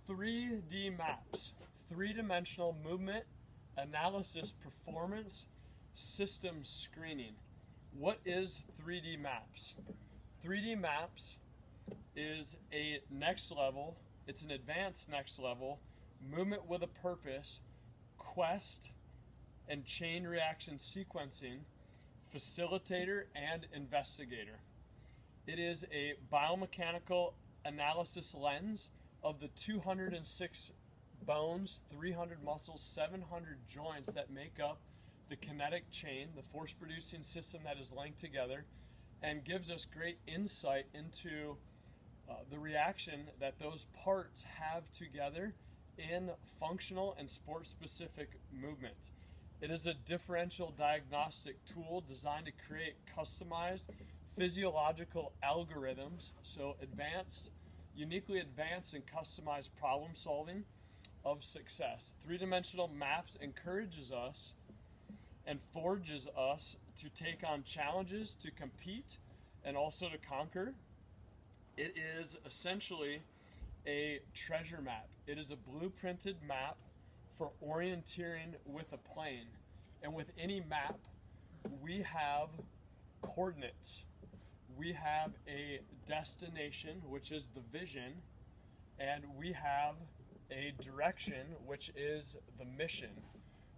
3D maps, three-dimensional movement, analysis, performance, system screening. What is 3D maps? 3D maps is a next level, it's an advanced next level, movement with a purpose, quest, and chain reaction sequencing, facilitator and investigator. It is a biomechanical analysis lens of the 206 bones, 300 muscles, 700 joints that make up the kinetic chain, the force-producing system that is linked together, and gives us great insight into the reaction that those parts have together in functional and sport-specific movement. It is a differential diagnostic tool designed to create customized physiological algorithms, so uniquely advanced and customized problem solving of success. Three-dimensional maps encourages us and forges us to take on challenges, to compete, and also to conquer. It is essentially a treasure map. It is a blueprinted map for orienteering with a plane. And with any map, we have coordinates. We have a destination, which is the vision, and we have a direction, which is the mission.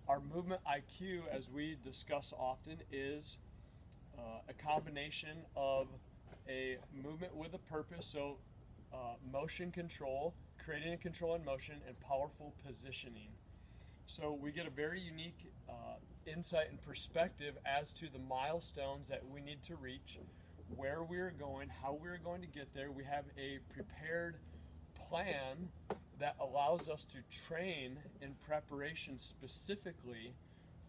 Our movement IQ, as we discuss often, is a combination of a movement with a purpose, so motion control, creating and controlling motion, and powerful positioning. So we get a very unique insight and perspective as to the milestones that we need to reach, where we're going, how we're going to get there. We have a prepared plan that allows us to train in preparation specifically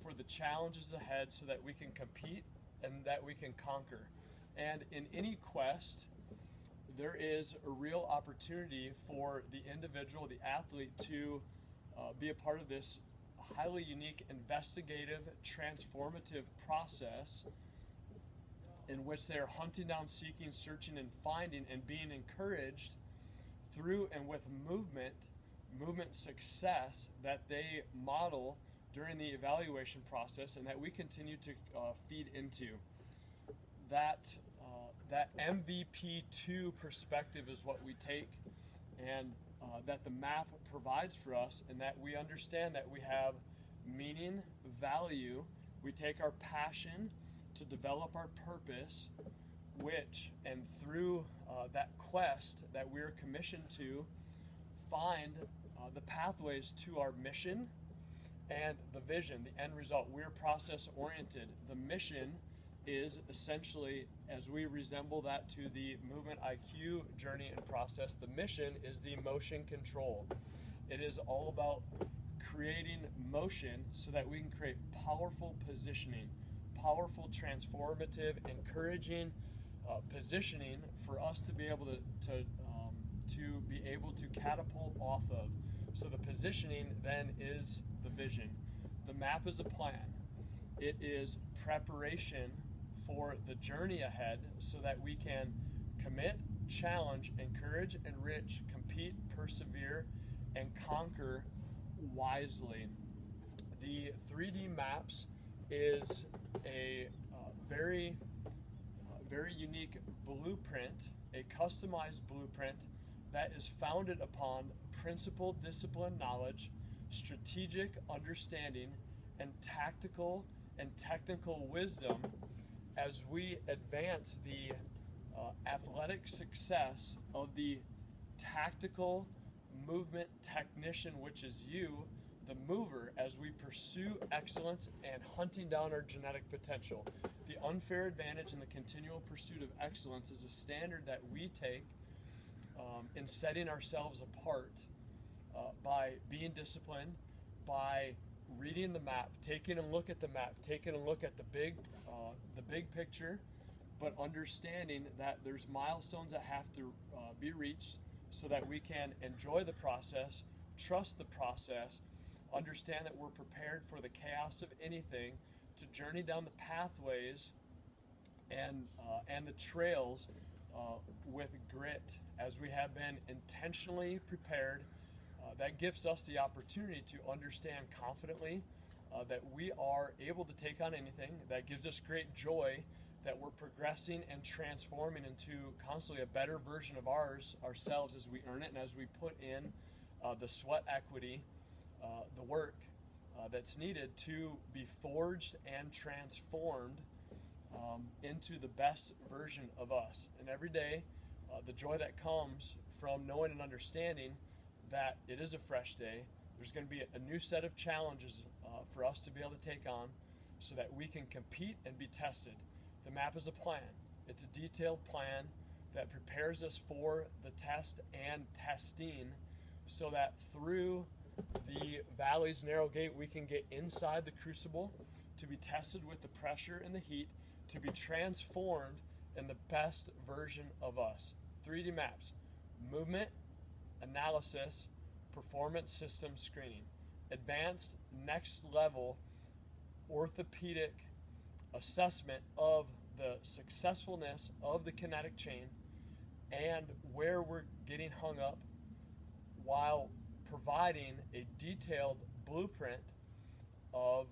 for the challenges ahead so that we can compete and that we can conquer. And in any quest, there is a real opportunity for the individual, the athlete, to be a part of this highly unique, investigative, transformative process in which they are hunting down, seeking, searching, and finding, and being encouraged through and with movement success that they model during the evaluation process and that we continue to feed into. That MVP2 perspective is what we take, and that the map provides for us, and that we understand that we have meaning, value. We take our passion to develop our purpose, and through that quest that we're commissioned to, find the pathways to our mission and the vision, the end result. We're process oriented. The mission is essentially, as we resemble that to the movement IQ journey and process, the mission is the motion control. It is all about creating motion so that we can create powerful positioning, powerful, transformative, encouraging positioning for us to be able to catapult off of. So the positioning then is the vision. The map is a plan. It is preparation for the journey ahead so that we can commit, challenge, encourage, enrich, compete, persevere, and conquer wisely. The 3D maps is a very unique blueprint, a customized blueprint that is founded upon principled discipline knowledge, strategic understanding, and tactical and technical wisdom as we advance the athletic success of the tactical movement technician, which is you, the mover, as we pursue excellence and hunting down our genetic potential. The unfair advantage in the continual pursuit of excellence is a standard that we take in setting ourselves apart by being disciplined, by reading the map, taking a look at the map, taking a look at the big picture, but understanding that there's milestones that have to be reached so that we can enjoy the process, trust the process, understand that we're prepared for the chaos of anything, to journey down the pathways and the trails with grit, as we have been intentionally prepared That gives us the opportunity to understand confidently that we are able to take on anything. That gives us great joy that we're progressing and transforming into constantly a better version of ourselves as we earn it and as we put in the sweat equity, the work that's needed to be forged and transformed into the best version of us. And every day, the joy that comes from knowing and understanding that it is a fresh day. There's going to be a new set of challenges for us to be able to take on so that we can compete and be tested. The map is a plan. It's a detailed plan that prepares us for the test and testing so that through the valley's narrow gate we can get inside the crucible to be tested with the pressure and the heat to be transformed in the best version of us. 3D maps: movement, analysis, performance system screening, advanced next level orthopedic assessment of the successfulness of the kinetic chain and where we're getting hung up, while providing a detailed blueprint of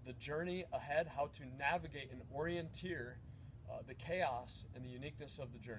the journey ahead, how to navigate and orienteer the chaos and the uniqueness of the journey.